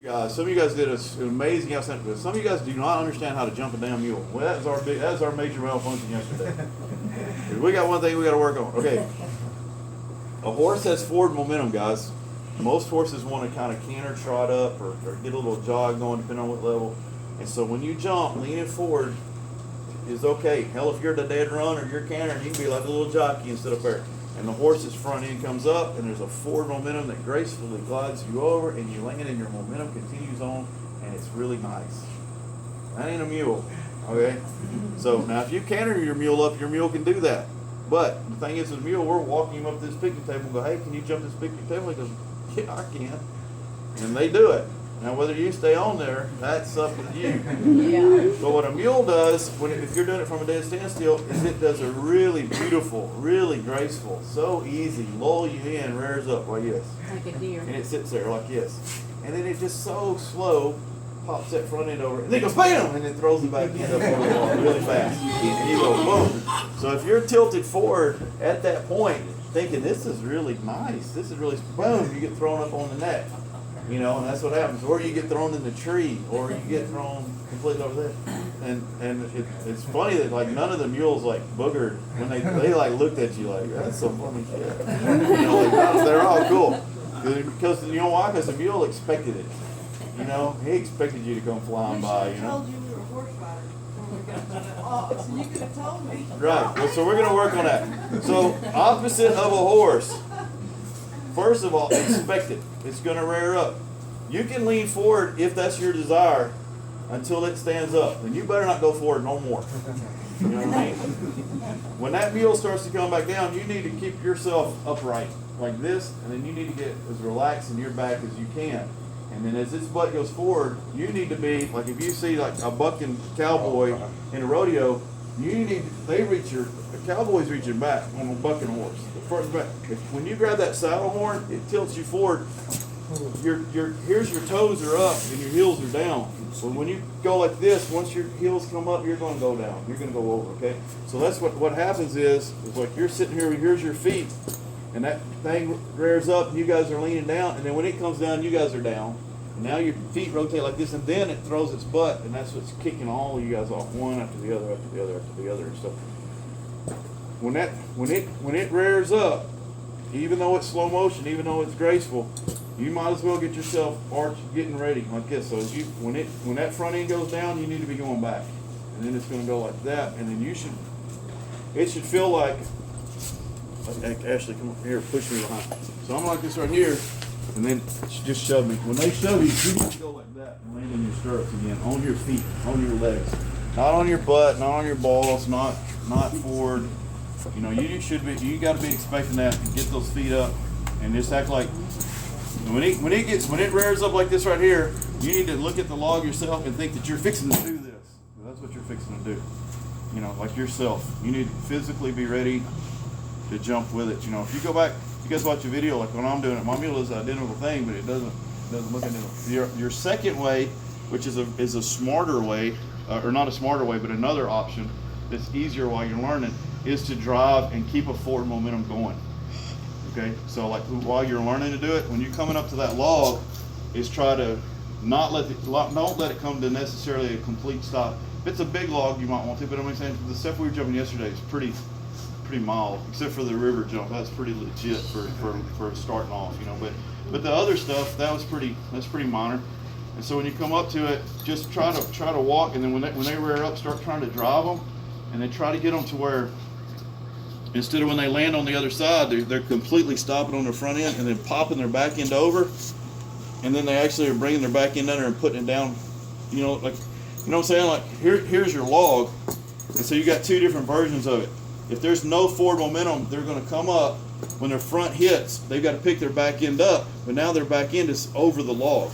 Guys, some of you guys did an amazing house, but some of you guys do not understand how to jump a damn mule. Well, that's our major malfunction yesterday. We got one thing we got to work on. Okay, a horse has forward momentum, guys. Most horses want to kind of canter, trot up, or get a little jog going, depending on what level. And so when you jump, leaning forward is okay. Hell, if you're the dead run or you're cantering, you can be like a little jockey instead of fair. And the horse's front end comes up, and there's a forward momentum that gracefully glides you over, and you land, and your momentum continues on, and it's really nice. That ain't a mule, okay? So now, if you canter your mule up, your mule can do that. But the thing is, with a mule, we're walking him up to this picnic table and go, "Hey, can you jump this picnic table?" He goes, "Yeah, I can." And they do it. Now, whether you stay on there, that's up with you. Yeah. But what a mule does, if you're doing it from a dead standstill, is it does a really beautiful, really graceful, so easy, lull you in, rears up like this. Like a deer. And it sits there like this. And then it just so slow pops that front end over, and then it goes BAM! And then throws the back end up over the wall really fast. And you go boom. So if you're tilted forward at that point, thinking this is really nice, this is really, boom, you get thrown up on the neck. You know, and that's what happens. Or you get thrown in the tree, or you get thrown completely over there. And it's funny that like none of the mules like boogered when they like looked at you like, that's some funny shit. You know, like they're all cool because you know why? Because the mule expected it. You know, he expected you to come flying by. You know. Told you we were horse riders. Oh, so you could have told me. Right. Well, so we're gonna work on that. So opposite of a horse. First of all, expect it. It's going to rear up. You can lean forward if that's your desire until it stands up. And you better not go forward no more. You know what I mean? When that mule starts to come back down, you need to keep yourself upright like this, and then you need to get as relaxed in your back as you can. And then as its butt goes forward, you need to be, like if you see like a bucking cowboy in a rodeo, the cowboy's reaching back on a bucking horse. First back. When you grab that saddle horn, it tilts you forward. Here's your toes are up and your heels are down. So when you go like this, once your heels come up, you're going to go down. You're going to go over. Okay. So that's what happens is like you're sitting here. Here's your feet, and that thing rears up, and you guys are leaning down. And then when it comes down, you guys are down. And now your feet rotate like this, and then it throws its butt, and that's what's kicking all of you guys off, one after the other, after the other, after the other. So when it rears up, even though it's slow motion, even though it's graceful, you might as well get yourself getting ready like this. So when that front end goes down, you need to be going back, and then it's going to go like that, and then it should feel like Ashley, come here, push me behind. So I'm like this right here, and then just shove me. When they shove you need to go like that and land in your stirrups again, on your feet, on your legs, not on your butt, not on your balls, not forward. You know, you got to be expecting that to get those feet up and just act like when it rears up like this right here, you need to look at the log yourself and think that you're fixing to do this. That's what you're fixing to do. You know, like yourself. You need to physically be ready to jump with it. You know, if you go back, you guys watch a video like when I'm doing it, my mule does the identical thing, but it doesn't look identical. Your second way, which is a smarter way, or not a smarter way, but another option that's easier while you're learning, is to drive and keep a forward momentum going. Okay, so like while you're learning to do it, when you're coming up to that log, is try to don't let it come to necessarily a complete stop. If it's a big log, you might want to, but I'm saying the stuff we were jumping yesterday is pretty mild, except for the river jump. That's pretty legit for starting off, you know. But the other stuff that's pretty minor. And so when you come up to it, just try to walk, and then when they rear up, start trying to drive them, and then try to get them to where instead of when they land on the other side, they're completely stopping on their front end and then popping their back end over, and then they actually are bringing their back end under and putting it down. You know, like, you know what I'm saying? Like here's your log, and so you got two different versions of it. If there's no forward momentum, they're going to come up. When their front hits, they've got to pick their back end up, but now their back end is over the log.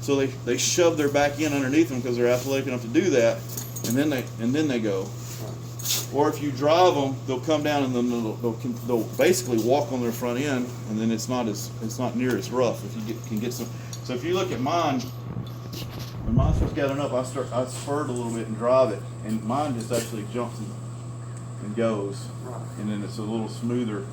So they shove their back end underneath them because they're athletic enough to do that, and then they go. Or if you drive them, they'll come down and then they'll basically walk on their front end, and then it's not near as rough if you can get some. So if you look at mine, when mine starts gathering up, I spurt a little bit and drive it, and mine just actually jumps and goes, and then it's a little smoother